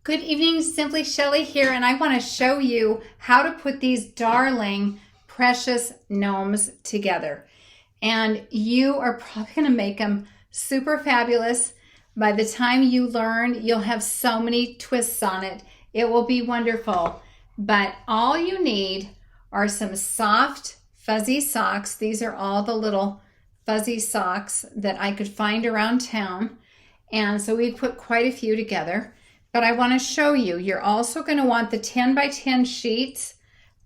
Good evening, Simply Shelly here, and I want to show you how to put these darling, precious gnomes together. And you are probably going to make them super fabulous. By the time you learn, you'll have so many twists on it. It will be wonderful. But all you need are some soft, fuzzy socks. These are all the little fuzzy socks that I could find around town. And so we put quite a few together. But I want to show you, you're also going to want the 10 by 10 sheets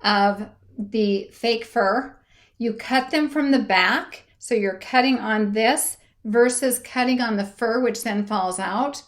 of the fake fur. You cut them from the back, so you're cutting on this versus cutting on the fur, which then falls out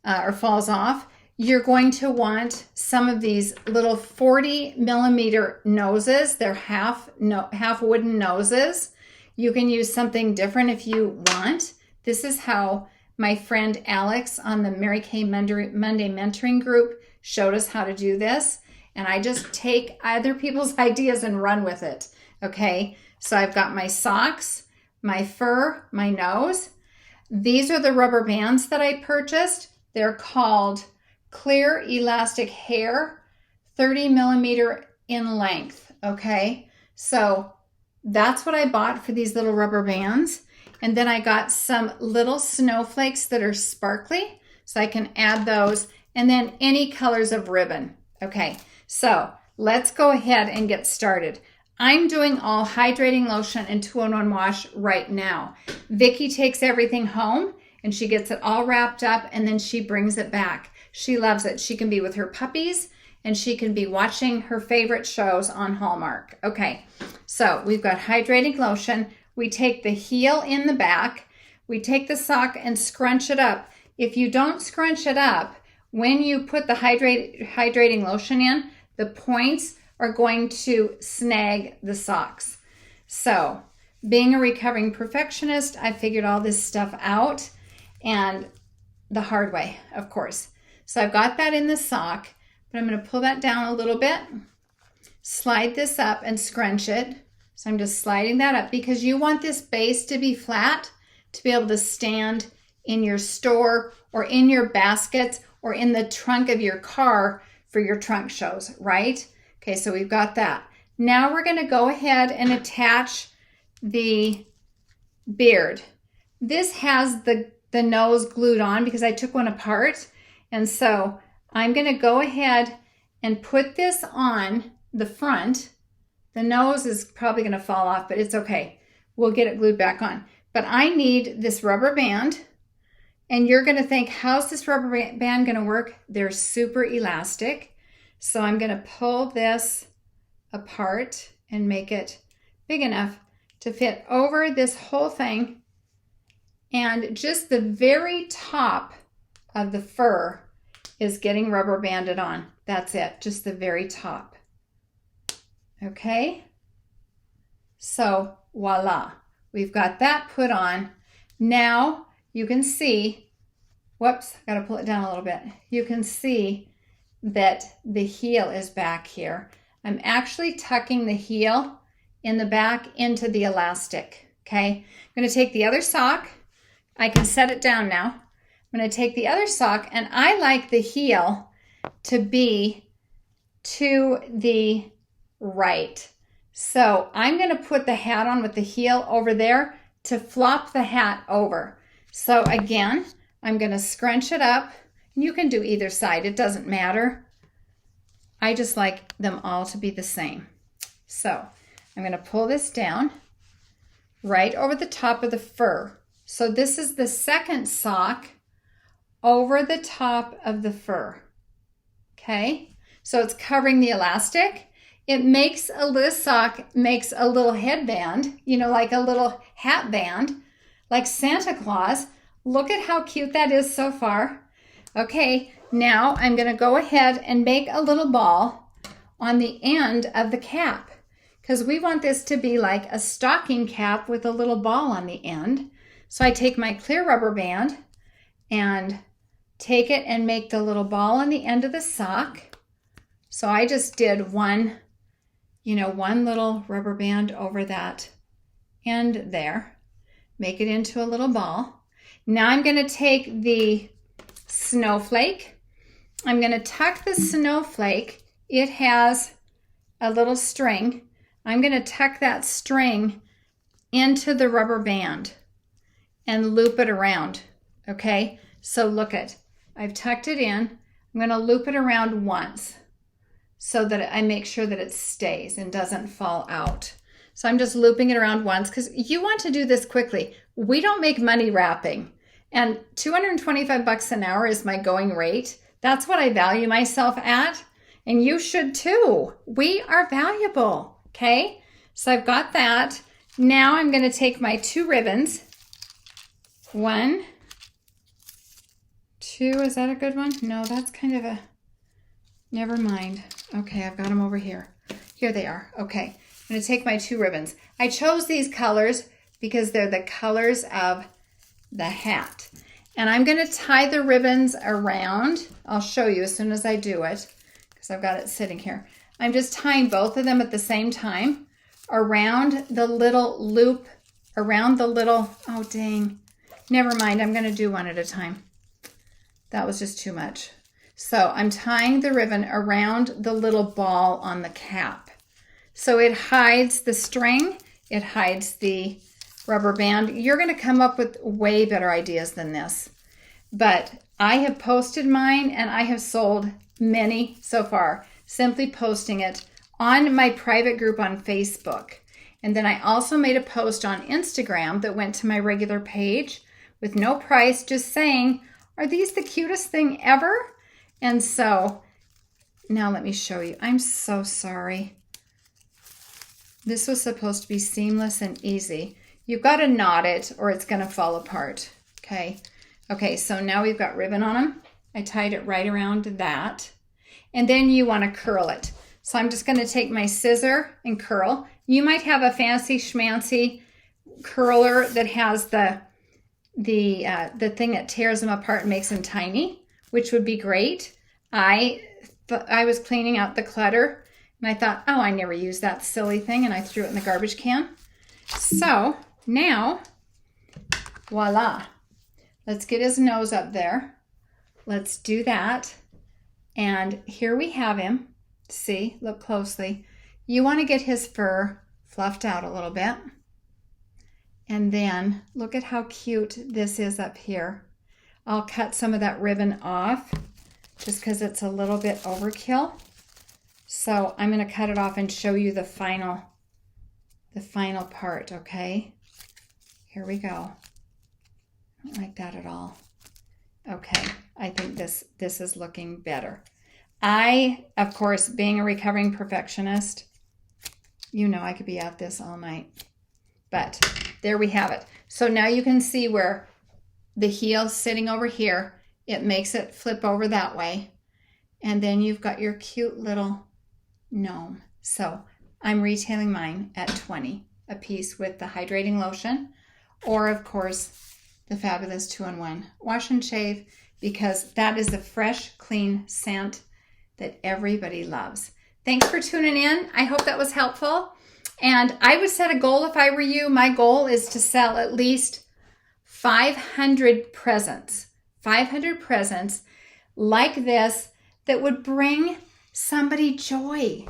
or falls off. You're going to want some of these little 40 millimeter noses. They're half wooden noses. You can use something different if you want. This is how my friend Alex on the Mary Kay Monday mentoring group showed us how to do this. And I just take other people's ideas and run with it. Okay, so I've got my socks, my fur, my nose. These are the rubber bands that I purchased. They're called Clear Elastic Hair, 30 millimeter in length. Okay, so that's what I bought for these little rubber bands. And then I got some little snowflakes that are sparkly, so I can add those, and then any colors of ribbon. Okay, so let's go ahead and get started. I'm doing all hydrating lotion and 2-in-1 wash right now. Vicki takes everything home and she gets it all wrapped up and then she brings it back. She loves it. She can be with her puppies and she can be watching her favorite shows on Hallmark. Okay, so we've got hydrating lotion. We take the heel in the back, we take the sock and scrunch it up. If you don't scrunch it up, when you put the hydrating lotion in, the points are going to snag the socks. So, being a recovering perfectionist, I figured all this stuff out, and the hard way, of course. So I've got that in the sock, but I'm going to pull that down a little bit, slide this up and scrunch it. So I'm just sliding that up because you want this base to be flat to be able to stand in your store or in your baskets or in the trunk of your car for your trunk shows, right? Okay, so we've got that. Now we're going to go ahead and attach the beard. This has the nose glued on because I took one apart. And so I'm going to go ahead and put this on the front. The nose is probably going to fall off, but it's okay. We'll get it glued back on. But I need this rubber band, and you're going to think, how's this rubber band going to work? They're super elastic. So I'm going to pull this apart and make it big enough to fit over this whole thing. And just the very top of the fur is getting rubber banded on. That's it, just the very top. Okay, so voila, we've got that put on. Now you can see, whoops, got to pull it down a little bit. You can see that the heel is back here. I'm actually tucking the heel in the back into the elastic, okay? I'm going to take the other sock. I can set it down now. I'm going to take the other sock, and I like the heel to be to the right. So I'm going to put the hat on with the heel over there to flop the hat over. So again, I'm going to scrunch it up. You can do either side. It doesn't matter. I just like them all to be the same. So I'm going to pull this down right over the top of the fur. So this is the second sock over the top of the fur. Okay, so it's covering the elastic. It makes this sock makes a little headband, you know, like a little hat band, like Santa Claus. Look at how cute that is so far. Okay, now I'm going to go ahead and make a little ball on the end of the cap because we want this to be like a stocking cap with a little ball on the end. So I take my clear rubber band and take it and make the little ball on the end of the sock. So I just did one little rubber band over that end there. Make it into a little ball. Now I'm going to take the snowflake I'm going to tuck the snowflake. It has a little string. I'm going to tuck that string into the rubber band and loop it around. Okay, so look it. I've tucked it in. I'm going to loop it around once so that I make sure that it stays and doesn't fall out. So I'm just looping it around once because you want to do this quickly. We don't make money wrapping, and 225 bucks an hour is my going rate. That's what I value myself at, and you should too. We are valuable, okay? So I've got that. Now I'm going to take my 2 ribbons. 1, 2, is that a good one? No, that's kind of a, never mind. Okay, I've got them over here. Here they are. Okay, I'm going to take my 2 ribbons. I chose these colors because they're the colors of the hat. And I'm going to tie the ribbons around. I'll show you as soon as I do it because I've got it sitting here. I'm just tying both of them at the same time around the little loop, around the little, oh dang, never mind, I'm going to do one at a time. That was just too much. So I'm tying the ribbon around the little ball on the cap. So it hides the string, it hides the rubber band. You're going to come up with way better ideas than this. But I have posted mine and I have sold many so far, simply posting it on my private group on Facebook. And then I also made a post on Instagram that went to my regular page with no price, just saying, are these the cutest thing ever? And so now let me show you. I'm so sorry. This was supposed to be seamless and easy. You've got to knot it or it's going to fall apart. Okay. Okay, so now we've got ribbon on them. I tied it right around that. And then you want to curl it. So I'm just going to take my scissor and curl. You might have a fancy schmancy curler that has the thing that tears them apart and makes them tiny, which would be great. I was cleaning out the clutter and I thought, oh, I never used that silly thing, and I threw it in the garbage can. So now, voila. Let's get his nose up there. Let's do that. And here we have him. See, look closely. You want to get his fur fluffed out a little bit. And then look at how cute this is up here. I'll cut some of that ribbon off just because it's a little bit overkill. So I'm going to cut it off and show you the final part, okay? Here we go. I don't like that at all. Okay, I think this is looking better. I, of course, being a recovering perfectionist, you know I could be at this all night. But there we have it. So now you can see where the heel's sitting over here. It makes it flip over that way. And then you've got your cute little gnome. So I'm retailing mine at $20 a piece with the hydrating lotion, or of course the fabulous 2-in-1 wash and shave, because that is the fresh, clean scent that everybody loves. Thanks for tuning in. I hope that was helpful. And I would set a goal if I were you. My goal is to sell at least 500 presents. 500 presents like this that would bring somebody joy.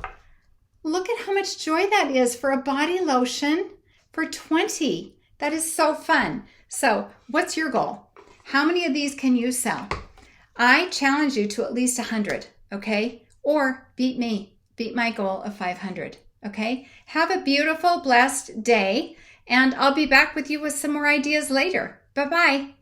Look at how much joy that is for a body lotion for $20. That is so fun. So what's your goal? How many of these can you sell? I challenge you to at least 100, okay? Or beat me. Beat my goal of 500, okay? Have a beautiful, blessed day, and I'll be back with you with some more ideas later. Bye-bye.